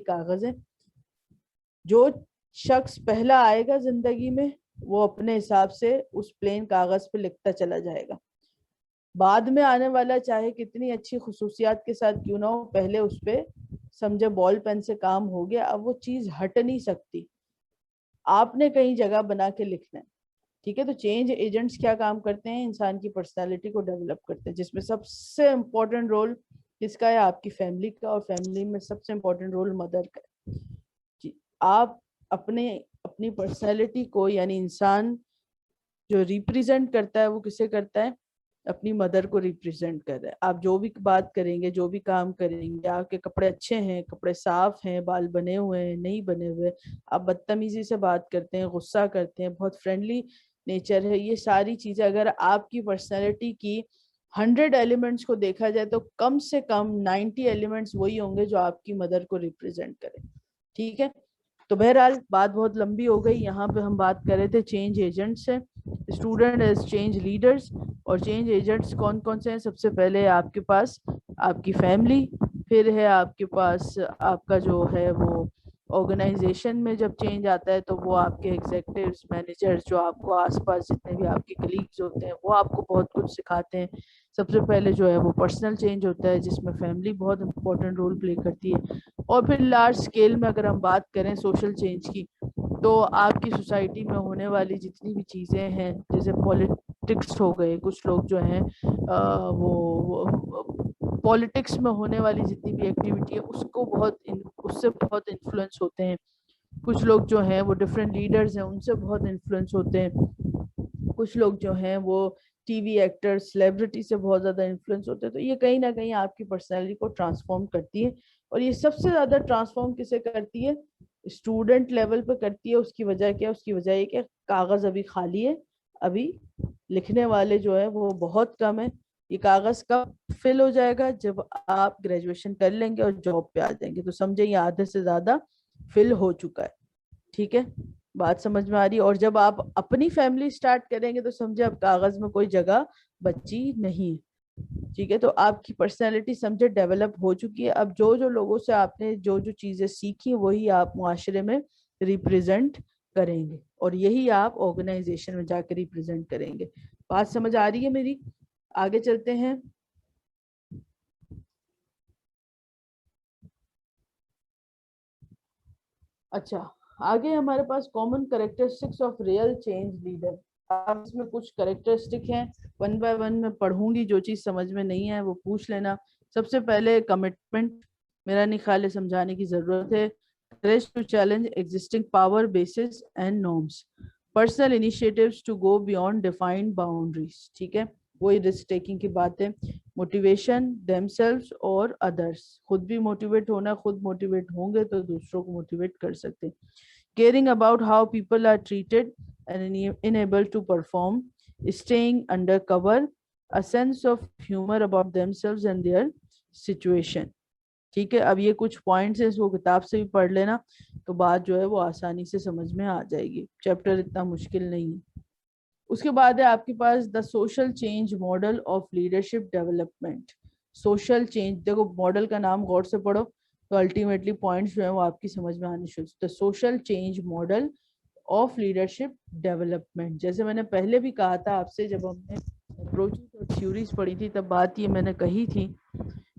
کاغذ ہے. جو شخص پہلا آئے گا زندگی میں وہ اپنے حساب سے اس پلین کاغذ پہ لکھتا چلا جائے گا. بعد میں آنے والا چاہے کتنی اچھی خصوصیات کے ساتھ کیوں نہ ہو, پہلے اس پہ سمجھے بال پین سے کام ہو گیا, اب وہ چیز ہٹ نہیں سکتی, آپ نے کہیں جگہ بنا کے لکھنا ہے. ٹھیک ہے, تو چینج ایجنٹس کیا کام کرتے ہیں؟ انسان کی پرسنالٹی کو ڈیولپ کرتے ہیں, جس میں سب سے امپورٹنٹ رول کس کا ہے؟ آپ کی فیملی کا, اور فیملی میں سب سے امپورٹنٹ رول مدر کا ہے. جی, آپ اپنی پرسنالٹی کو, یعنی انسان جو ریپریزنٹ کرتا ہے وہ کسے کرتا ہے؟ اپنی مدر کو ریپریزنٹ کر رہا ہے. آپ جو بھی بات کریں گے, جو بھی کام کریں گے, آپ کے کپڑے اچھے ہیں, کپڑے صاف ہیں, بال بنے ہوئے ہیں, نہیں بنے ہوئے, آپ بدتمیزی سے بات کرتے ہیں, غصہ کرتے ہیں, بہت فرینڈلی نیچر ہے, یہ ساری چیزیں اگر آپ کی پرسنالٹی کی 100 ایلیمنٹس کو دیکھا جائے تو کم سے کم 90 ایلیمنٹس وہی ہوں گے جو آپ کی مدر کو ریپریزنٹ کریں. ٹھیک ہے, تو بہرحال بات بہت لمبی ہو گئی. یہاں پہ ہم بات کر رہے تھے چینج ایجنٹس سے, اسٹوڈنٹ ایز چینج لیڈرز. اور چینج ایجنٹس کون کون سے ہیں؟ سب سے پہلے آپ کے پاس آپ کی فیملی, پھر ہے آپ کے پاس آپ کا جو ہے وہ آرگنائزیشن میں جب چینج آتا ہے تو وہ آپ کے ایگزیکٹوز, مینیجرز, جو آپ کو آس پاس جتنے بھی آپ کے کلیگز ہوتے ہیں وہ آپ کو بہت کچھ سکھاتے ہیں. سب سے پہلے جو ہے وہ پرسنل چینج ہوتا ہے جس میں فیملی بہت امپورٹنٹ رول پلے کرتی ہے. اور پھر لارج اسکیل میں اگر ہم بات کریں سوشل چینج کی, تو آپ کی سوسائٹی میں ہونے والی جتنی بھی چیزیں ہیں, جیسے پولیٹکس ہو گئے, کچھ لوگ جو ہیں وہ پولیٹکس میں ہونے والی جتنی بھی ایکٹیویٹی ہے اس سے بہت انفلوئنس ہوتے ہیں. کچھ لوگ جو ہیں وہ ڈفرینٹ لیڈرز ہیں, ان سے بہت انفلوئنس ہوتے ہیں. کچھ لوگ جو ہیں وہ ٹی وی ایکٹر, سیلیبریٹی سے بہت زیادہ انفلوئنس ہوتے ہیں. تو یہ کہیں نہ کہیں آپ کی پرسنالٹی کو ٹرانسفارم کرتی ہے, اور یہ سب سے زیادہ ٹرانسفارم کسے کرتی ہے؟ اسٹوڈنٹ لیول پہ کرتی ہے. اس کی وجہ کیا؟ اس کی وجہ یہ کہ کاغذ ابھی خالی ہے, ابھی لکھنے والے جو ہے وہ بہت کم ہے. یہ کاغذ کب فل ہو جائے گا؟ جب آپ گریجویشن کر لیں گے اور جاب پہ آ جائیں گے, تو سمجھے یہ آدھے سے زیادہ فل ہو چکا ہے. ٹھیک ہے, بات سمجھ میں آ رہی ہے؟ اور جب آپ اپنی فیملی سٹارٹ کریں گے تو سمجھے اب کاغذ میں کوئی جگہ بچی نہیں. ٹھیک ہے, تو آپ کی پرسنالٹی سمجھے ڈیولپ ہو چکی ہے. اب جو لوگوں سے آپ نے جو چیزیں سیکھی وہی آپ معاشرے میں ریپریزنٹ کریں گے, اور یہی آپ آرگنائزیشن میں جا کے ریپریزنٹ کریں گے. بات سمجھ آ رہی ہے میری؟ آگے چلتے ہیں. اچھا, آگے ہمارے پاس common characteristics of real change leader. اب اس میں کچھ کریکٹرسٹک ہیں, ون بائی ون میں پڑھوں گی, جو چیز سمجھ میں نہیں ہے وہ پوچھ لینا. سب سے پہلے کمٹمنٹ, میرا نہیں خیال ہے سمجھانے کی ضرورت ہے. courage to challenge existing power bases and norms. personal initiatives to go beyond defined boundaries. ٹھیک ہے, وہی رسک ٹیکنگ کی بات ہے. موٹیویشن themselves اور others, خود بھی موٹیویٹ ہونا, خود موٹیویٹ ہوں گے تو دوسروں کو موٹیویٹ کر سکتے. caring about how people are treated and unable to perform, staying under cover, a sense of humor about themselves and their situation. ٹھیک ہے, اب یہ کچھ پوائنٹس ہیں, اس کو کتاب سے بھی پڑھ لینا تو بات جو ہے وہ آسانی سے سمجھ میں آ جائے گی. چیپٹر اتنا مشکل نہیں ہے. اس کے بعد ہے آپ کے پاس the social change model of leadership development. Social change, دیکھو ماڈل کا نام غور سے پڑھو تو الٹیمیٹلی پوائنٹس جو ہیں وہ آپ کی سمجھ میں آنے شروع. دا social change model of leadership development, جیسے میں نے پہلے بھی کہا تھا آپ سے, جب ہم نے اپروچز اور تھیوریز پڑھی تھی تب بات یہ میں نے کہی تھی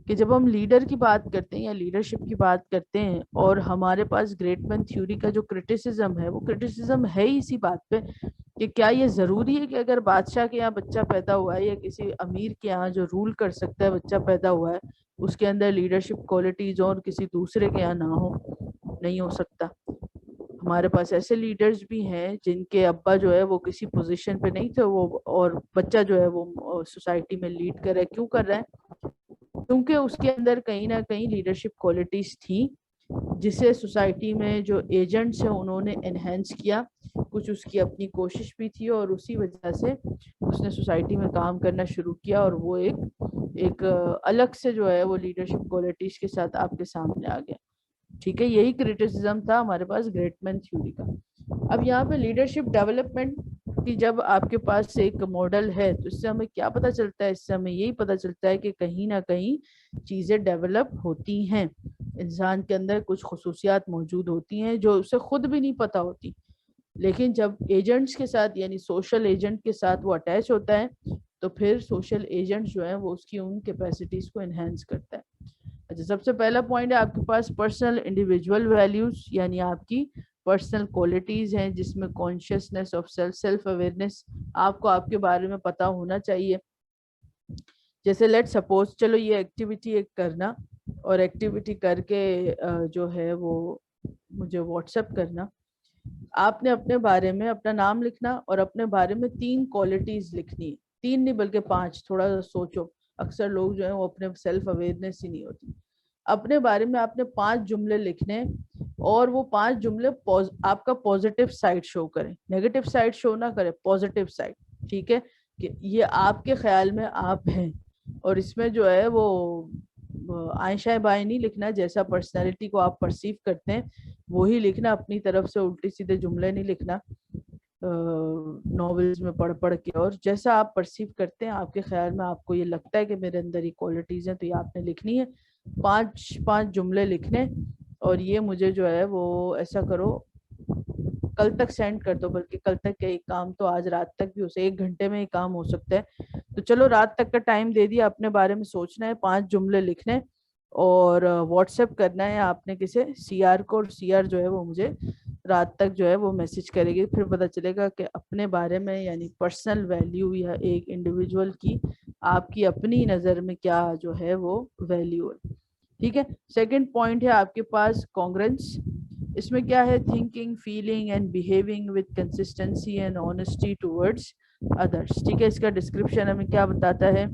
کہ جب ہم لیڈر کی بات کرتے ہیں یا لیڈرشپ کی بات کرتے ہیں اور ہمارے پاس گریٹ مین تھیوری کا جو کرٹیسزم ہے, وہ کرٹیسزم ہے ہی اسی بات پہ کہ کیا یہ ضروری ہے کہ اگر بادشاہ کے یہاں بچہ پیدا ہوا ہے یا کسی امیر کے یہاں جو رول کر سکتا ہے بچہ پیدا ہوا ہے, اس کے اندر لیڈرشپ کوالٹیز اور کسی دوسرے کے یہاں نہ ہو؟ نہیں ہو سکتا. ہمارے پاس ایسے لیڈرز بھی ہیں جن کے ابا جو ہے وہ کسی پوزیشن پہ نہیں تھے, وہ اور بچہ جو ہے وہ سوسائٹی میں لیڈ کر رہا ہے. کیوں کر رہا ہے؟ کیونکہ اس کے اندر کہیں نہ کہیں لیڈرشپ کوالٹیز تھی جسے سوسائٹی میں جو ایجنٹس ہیں انہوں نے انہینس کیا. کچھ اس کی اپنی کوشش بھی تھی اور اسی وجہ سے اس نے سوسائٹی میں کام کرنا شروع کیا, اور وہ ایک الگ سے جو ہے وہ لیڈرشپ کوالٹیز کے ساتھ آپ کے سامنے آ گیا. ٹھیک ہے, یہی کرٹیسزم تھا ہمارے پاس گریٹ مین تھیوری کا. اب یہاں پہ لیڈرشپ ڈیولپمنٹ کی جب آپ کے پاس ایک ماڈل ہے تو اس سے ہمیں کیا پتہ چلتا ہے؟ اس سے ہمیں یہی پتہ چلتا ہے کہ کہیں نہ کہیں چیزیں ڈیولپ ہوتی ہیں. انسان کے اندر کچھ خصوصیات موجود ہوتی ہیں جو اسے خود بھی نہیں پتہ ہوتی، لیکن جب ایجنٹس کے ساتھ یعنی سوشل ایجنٹ کے ساتھ وہ اٹیچ ہوتا ہے تو پھر سوشل ایجنٹ جو ہے وہ اس کی ان کیپیسٹیز کو انہینس کرتا ہے۔ اچھا، سب سے پہلا پوائنٹ ہے آپ کے پاس پرسنل انڈیویجول ویلیوز، یعنی آپ کی پرسنل کوالٹیز ہیں جس میں کانشیسنس آف سیلف اویئرنیس، آپ کو آپ کے بارے میں پتہ ہونا چاہیے۔ جیسے لیٹ سپوز، چلو یہ ایکٹیویٹی ایک کرنا، اور ایکٹیویٹی کر کے جو ہے وہ مجھے واٹس ایپ کرنا، آپ نے اپنے بارے میں اپنا نام لکھنا اور اپنے بارے میں 3 کوالٹیز لکھنی ہے، 3 نہیں بلکہ 5، تھوڑا سا سوچو، اکثر لوگ جو ہیں وہ اپنے سیلف اویئرنیس ہی نہیں ہوتی۔ اپنے بارے میں آپ نے 5 جملے لکھنے، اور وہ 5 جملے آپ کا پازیٹیو سائڈ شو کریں، نیگیٹو سائڈ شو نہ کریں، پازیٹیو سائڈ، ٹھیک ہے، کہ یہ آپ کے خیال میں آپ ہیں، اور اس میں جو ہے وہ عائشہ بائیں نہیں لکھنا، جیسا پرسنالٹی کو آپ پرسیو کرتے ہیں وہی لکھنا، اپنی طرف سے الٹی سیدھے جملے نہیں لکھنا ناولز میں پڑھ پڑھ کے، اور جیسا آپ پرسیو کرتے ہیں آپ کے خیال میں آپ کو یہ لگتا ہے کہ میرے اندر یہ کوالٹیز ہیں تو یہ آپ نے لکھنی ہے، 5 جملے لکھنے، اور یہ مجھے جو ہے وہ ایسا کرو کل تک سینڈ کر دو، بلکہ کل تک کیا، ایک کام تو آج رات تک بھی ہو سکتا ہے، 1 گھنٹے میں ہی کام ہو سکتا ہے، تو چلو رات تک کا ٹائم دے دیا، اپنے بارے میں سوچنا ہے، 5 جملے لکھنے اور واٹس ایپ کرنا ہے آپ نے کسے، سی آر کو، اور سی آر جو ہے وہ مجھے رات تک جو ہے وہ میسج کرے گی، پھر پتہ چلے گا کہ اپنے بارے میں یعنی پرسنل ویلیو یا ایک انڈیویجول کی آپ کی اپنی نظر میں کیا جو ہے وہ ویلیو ہے، ٹھیک ہے۔ سیکنڈ پوائنٹ ہے آپ کے پاس کانگرنس، اس میں کیا ہے، thinking, feeling and behaving with consistency and honesty towards others, ٹھیک ہے۔ اس کا ڈسکرپشن ہمیں کیا بتاتا ہے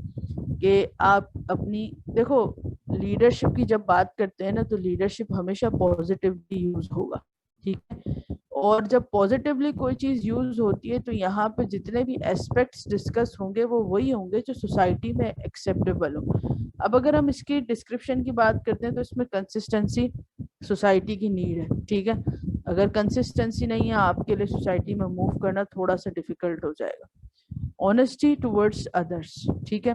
کہ آپ اپنی، دیکھو لیڈرشپ کی جب بات کرتے ہیں نا تو لیڈرشپ ہمیشہ پازیٹیولی یوز ہوگا، ٹھیک ہے، اور جب پازیٹیولی کوئی چیز یوز ہوتی ہے تو یہاں پہ جتنے بھی ایسپیکٹس ڈسکس ہوں گے وہ وہی ہوں گے جو سوسائٹی میں ایکسیپٹیبل ہوں۔ اب اگر ہم اس کی ڈسکرپشن کی بات کرتے ہیں تو اس میں کنسسٹنسی سوسائٹی کی نیڈ ہے، ٹھیک ہے، اگر کنسسٹنسی نہیں ہے آپ کے لیے سوسائٹی میں موو کرنا تھوڑا سا ڈیفیکلٹ ہو جائے گا۔ آنیسٹی ٹورڈز ادرس، ٹھیک ہے،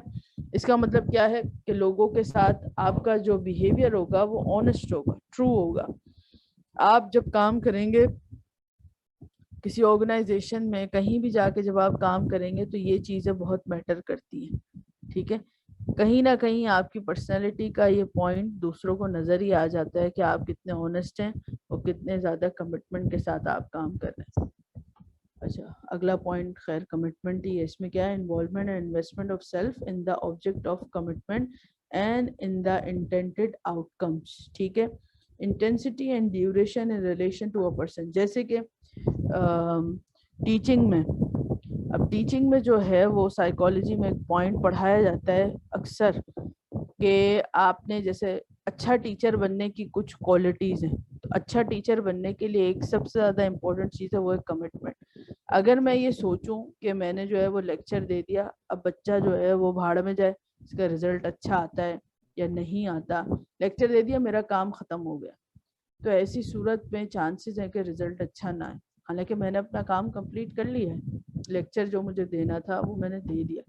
اس کا مطلب کیا ہے کہ لوگوں کے ساتھ آپ کا جو بیہیویئر ہوگا وہ آنیسٹ ہوگا، ٹرو ہوگا۔ آپ جب کام کریں گے کسی آرگنائزیشن میں کہیں بھی جا کے جب آپ کام کریں گے تو یہ چیزیں بہت میٹر کرتی ہیں، ٹھیک ہے، کہیں نہ کہیں آپ کی پرسنالٹی کا یہ پوائنٹ دوسروں کو نظر ہی آ جاتا ہے کہ آپ کتنے آنیسٹ ہیں اور کتنے زیادہ کمٹمنٹ کے ساتھ آپ کام کر رہے ہیں۔ اچھا، اگلا پوائنٹ خیر کمٹمنٹ ہی ہے، اس میں کیا ہے، involvement and investment of self in the object of commitment and in the intended آؤٹ کمس، ٹھیک ہے، intensity and duration in relation to a person, جیسے کہ ٹیچنگ میں، اب ٹیچنگ میں جو ہے وہ سائیکالوجی میں ایک پوائنٹ پڑھایا جاتا ہے اکثر کہ آپ نے جیسے اچھا ٹیچر بننے کی کچھ کوالٹیز ہیں، تو اچھا ٹیچر بننے کے لیے ایک سب سے زیادہ امپورٹنٹ چیز ہے وہ ہے کمٹمنٹ۔ اگر میں یہ سوچوں کہ میں نے جو ہے وہ لیکچر دے دیا، اب بچہ جو ہے وہ بھاڑ میں جائے، اس کا رزلٹ اچھا آتا ہے یا نہیں آتا، لیکچر دے دیا میرا کام ختم ہو گیا، تو ایسی صورت میں چانسز ہیں کہ رزلٹ اچھا نہ آئے، حالانکہ میں نے اپنا کام کمپلیٹ کر لیا ہے، لیکچر جو مجھے دینا تھا وہ میں نے دے دیا،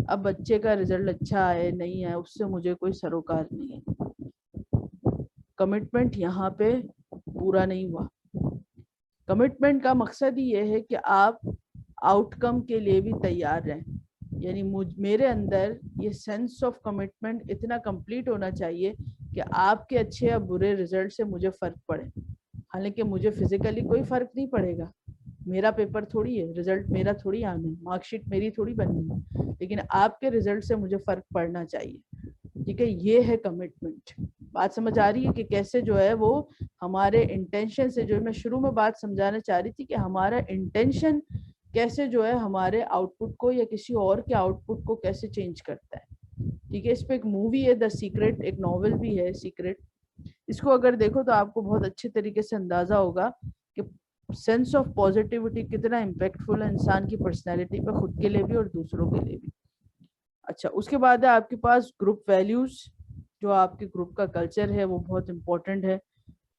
اب بچے کا رزلٹ اچھا آئے نہیں آئے اس سے مجھے کوئی سروکار نہیں ہے، کمٹمنٹ یہاں پہ پورا نہیں ہوا۔ کمٹمنٹ کا مقصد ہی یہ ہے کہ آپ آؤٹ کم کے لیے بھی تیار رہیں، یعنی میرے اندر یہ سینس آف کمٹمنٹ اتنا کمپلیٹ ہونا چاہیے کہ آپ کے اچھے یا برے رزلٹ سے مجھے فرق پڑے، حالانکہ مجھے فزیکلی کوئی فرق نہیں پڑے گا، میرا پیپر تھوڑی ہے، رزلٹ میرا تھوڑی آنا ہے، مارک شیٹ میری تھوڑی بننی ہے، لیکن آپ کے رزلٹ سے مجھے فرق پڑنا چاہیے، ٹھیک ہے، یہ ہے کمٹمنٹ۔ بات سمجھ آ رہی ہے کہ کیسے جو ہے وہ ہمارے انٹینشن سے، جو میں شروع میں بات سمجھانا چاہ رہی تھی کہ ہمارا انٹینشن کیسے جو ہے ہمارے آؤٹ پٹ کو یا کسی اور کے آؤٹ پٹ کو کیسے چینج کرتا ہے، ٹھیک ہے۔ اس پہ ایک مووی ہے دا سیکرٹ، ایک ناول بھی ہے سیکرٹ، اس کو اگر دیکھو تو آپ کو بہت اچھے طریقے سے اندازہ ہوگا کہ سینس آف پازیٹیوٹی کتنا امپیکٹ فل ہے انسان کی پرسنالٹی پہ، خود کے لیے بھی اور دوسروں کے لیے بھی۔ اچھا، اس کے بعد ہے آپ کے پاس گروپ ویلیوز، جو آپ کے گروپ کا کلچر ہے وہ بہت امپورٹنٹ ہے۔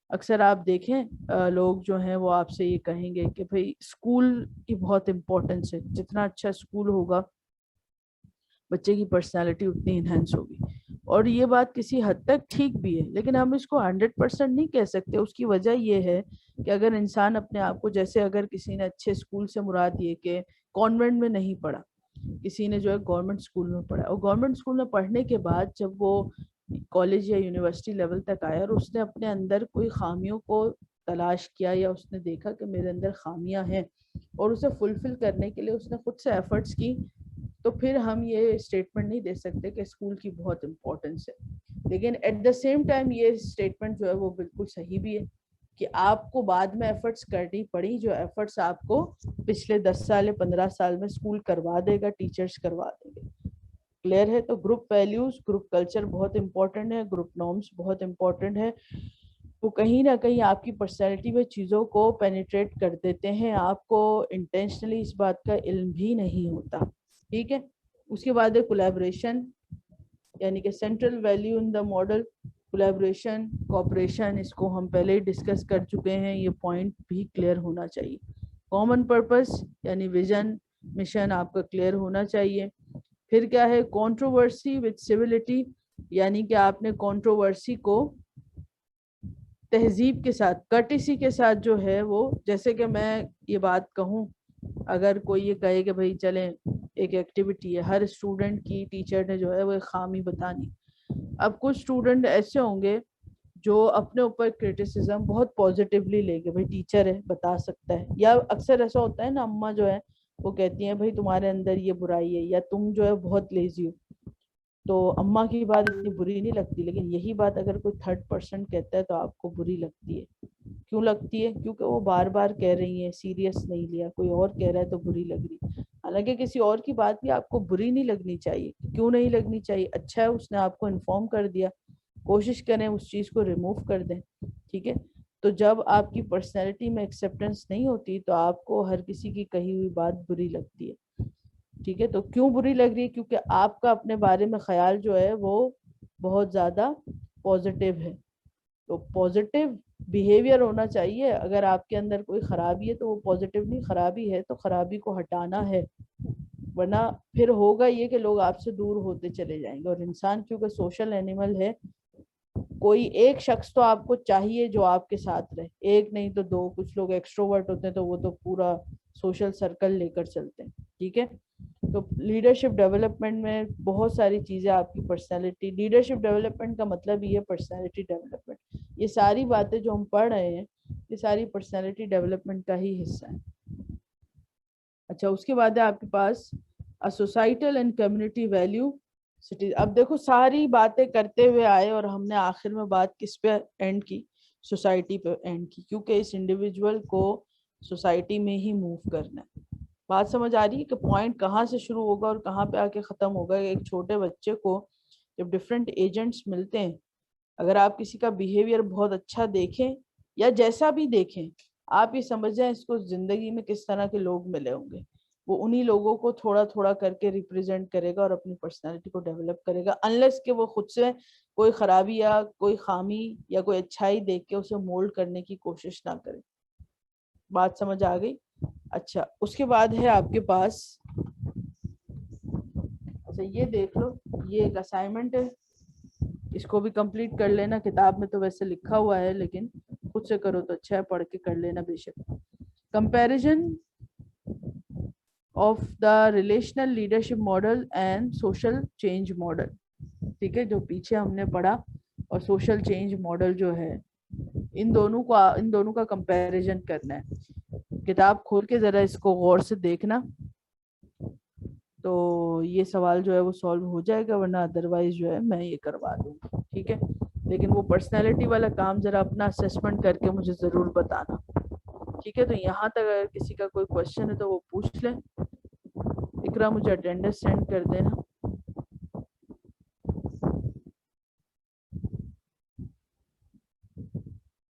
اکثر آپ دیکھیں لوگ جو ہیں وہ آپ سے یہ کہیں گے کہ بھئی اسکول کی بہت امپورٹنس ہے، جتنا اچھا اسکول ہوگا بچے کی پرسنالٹی اتنی انہینس ہوگی، اور یہ بات کسی حد تک ٹھیک بھی ہے، لیکن ہم اس کو 100% نہیں کہہ سکتے. اس کی وجہ یہ ہے کہ اگر انسان اپنے آپ کو، جیسے اگر کسی نے اچھے اسکول سے مراد یہ کہ کانوینٹ میں نہیں پڑھا، کسی نے جو ہے گورنمنٹ اسکول میں پڑھا، اور گورنمنٹ اسکول میں پڑھنے کے بعد جب وہ کالج یا یونیورسٹی لیول تک آیا اور اس نے اپنے اندر کوئی خامیوں کو تلاش کیا، یا اس نے دیکھا کہ میرے اندر خامیاں ہیں اور اسے فلفل کرنے کے لیے اس نے خود سے ایفرٹس کی، تو پھر ہم یہ اسٹیٹمنٹ نہیں دے سکتے کہ اسکول کی بہت امپورٹنس ہے. لیکن ایٹ دا سیم ٹائم یہ اسٹیٹمنٹ جو ہے وہ بالکل صحیح بھی ہے کہ آپ کو بعد میں ایفرٹس کرنی پڑی، جو ایفرٹس آپ کو پچھلے 10 سال یا 15 سال میں اسکول کروا دے گا، ٹیچرز کروا دیں گے. کلیئر ہے؟ تو گروپ ویلیوز، گروپ کلچر بہت امپورٹنٹ ہے، گروپ نارمس بہت امپورٹنٹ ہے. وہ کہیں نہ کہیں آپ کی پرسنالٹی میں چیزوں کو پینیٹریٹ کر دیتے ہیں، آپ کو انٹینشنلی اس بات کا علم بھی نہیں ہوتا. ٹھیک ہے. اس کے بعد ہے کولیبریشن، یعنی کہ central value in the model collaboration, cooperation. اس کو ہم پہلے ہی ڈسکس کر چکے ہیں، یہ پوائنٹ بھی کلیئر ہونا چاہیے. کامن پرپس یعنی ویژن مشن آپ کا کلیئر ہونا چاہیے. پھر کیا ہے؟ کنٹروورسی وتھ سیویلٹی، یعنی کہ آپ نے کنٹروورسی کو تہذیب کے ساتھ، کرٹیسی کے ساتھ جو ہے وہ، جیسے کہ میں یہ بات کہوں، اگر کوئی یہ کہے کہ بھائی چلیں ایک ایکٹیویٹی ہے، ہر اسٹوڈنٹ کی ٹیچر نے جو ہے وہ ایک خامی بتانی. اب کچھ اسٹوڈنٹ ایسے ہوں گے جو اپنے اوپر کرٹیسزم بہت پازیٹیولی لیں گے، بھائی ٹیچر ہے بتا سکتا ہے. یا اکثر ایسا ہوتا ہے نا، اماں جو ہے وہ کہتی ہیں بھائی تمہارے اندر یہ برائی ہے، یا تم جو ہے بہت لیزی ہو. تو اماں کی بات اتنی بری نہیں لگتی، لیکن یہی بات اگر کوئی 3rd person کہتا ہے تو آپ کو بری لگتی ہے. کیوں لگتی ہے؟ کیونکہ وہ بار بار کہہ رہی ہیں، سیریس نہیں لیا. کوئی اور کہہ رہا ہے تو بری لگ رہی. حالانکہ کسی اور کی بات بھی آپ کو بری نہیں لگنی چاہیے. کیوں نہیں لگنی چاہیے؟ اچھا ہے اس نے آپ کو انفارم کر دیا، کوشش کریں اس چیز کو ریموو کر دیں. ٹھیک ہے. تو جب آپ کی پرسنالٹی میں ایکسیپٹنس نہیں ہوتی تو آپ کو ہر کسی کی کہی ہوئی بات بری لگتی ہے. ٹھیک ہے. تو کیوں بری لگ رہی ہے؟ کیونکہ آپ کا اپنے بارے میں خیال جو ہے وہ بہت زیادہ پازیٹیو ہے. تو پازیٹیو بیہیویئر ہونا چاہیے. اگر آپ کے اندر کوئی خرابی ہے تو وہ پازیٹیو نہیں، خرابی ہے تو خرابی کو ہٹانا ہے، ورنہ پھر ہوگا یہ کہ لوگ آپ سے دور ہوتے چلے جائیں گے. اور انسان کیونکہ سوشل اینیمل ہے، کوئی ایک شخص تو آپ کو چاہیے جو آپ کے ساتھ رہے، ایک نہیں تو 2. کچھ لوگ ایکسٹروورٹ ہوتے ہیں تو وہ تو پورا سوشل سرکل لے کر چلتے ہیں. ٹھیک ہے. تو لیڈرشپ ڈیولپمنٹ میں بہت ساری چیزیں آپ کی پرسنالٹی، لیڈرشپ ڈیولپمنٹ کا مطلب یہ پرسنالٹی ڈیولپمنٹ. یہ ساری باتیں جو ہم پڑھ رہے ہیں یہ ساری پرسنالٹی ڈیولپمنٹ کا ہی حصہ ہے. اچھا، اس کے بعد ہے آپ کے پاس سوسائٹل اینڈ کمیونٹی ویلیو. اب دیکھو ساری باتیں کرتے ہوئے آئے اور ہم نے آخر میں بات کس پہ اینڈ کی؟ سوسائٹی پہ اینڈ کی، کیونکہ اس انڈیویجول کو سوسائٹی میں ہی موو کرنا ہے. بات سمجھ آ رہی ہے کہ پوائنٹ کہاں سے شروع ہوگا اور کہاں پہ آ کے ختم ہوگا؟ ایک چھوٹے بچے کو جب ڈفرینٹ ایجنٹس ملتے ہیں، اگر آپ کسی کا بیہیویئر بہت اچھا دیکھیں یا جیسا بھی دیکھیں، آپ یہ سمجھ جائیں اس کو زندگی میں کس طرح کے لوگ ملے ہوں گے. وہ انہی لوگوں کو تھوڑا تھوڑا کر کے ریپرزینٹ کرے گا اور اپنی پرسنالٹی کو ڈیولپ کرے گا، انلیس کہ وہ خود سے کوئی خرابی یا کوئی خامی یا کوئی اچھائی دیکھ کے اسے مولڈ کرنے کی کوشش نہ کرے. بات سمجھ آ گئی؟ اچھا، اس کے بعد ہے آپ کے پاس، اچھا یہ دیکھ لو، یہ ایک اسائنمنٹ ہے، اس کو بھی کمپلیٹ کر لینا. کتاب میں تو ویسے لکھا ہوا ہے لیکن خود سے کرو تو اچھا ہے، پڑھ کے کر لینا بے شک. Comparison of the relational leadership model and social change model. ٹھیک ہے. جو پیچھے ہم نے پڑھا اور سوشل چینج ماڈل جو ہے، ان دونوں کا کمپیریزن کرنا ہے. کتاب کھول کے ذرا اس کو غور سے دیکھنا تو یہ سوال جو ہے وہ سالو ہو جائے گا، ورنہ ادروائز جو ہے میں یہ کروا دوں گا. ٹھیک ہے. لیکن وہ پرسنالٹی والا کام ذرا اپنا اسیسمنٹ کر کے مجھے ضرور بتانا. ٹھیک ہے. تو یہاں تک اگر کسی کا کوئی کوشچن ہے تو وہ پوچھ لیں. اقرا مجھے اٹینڈنس سینڈ کر دینا.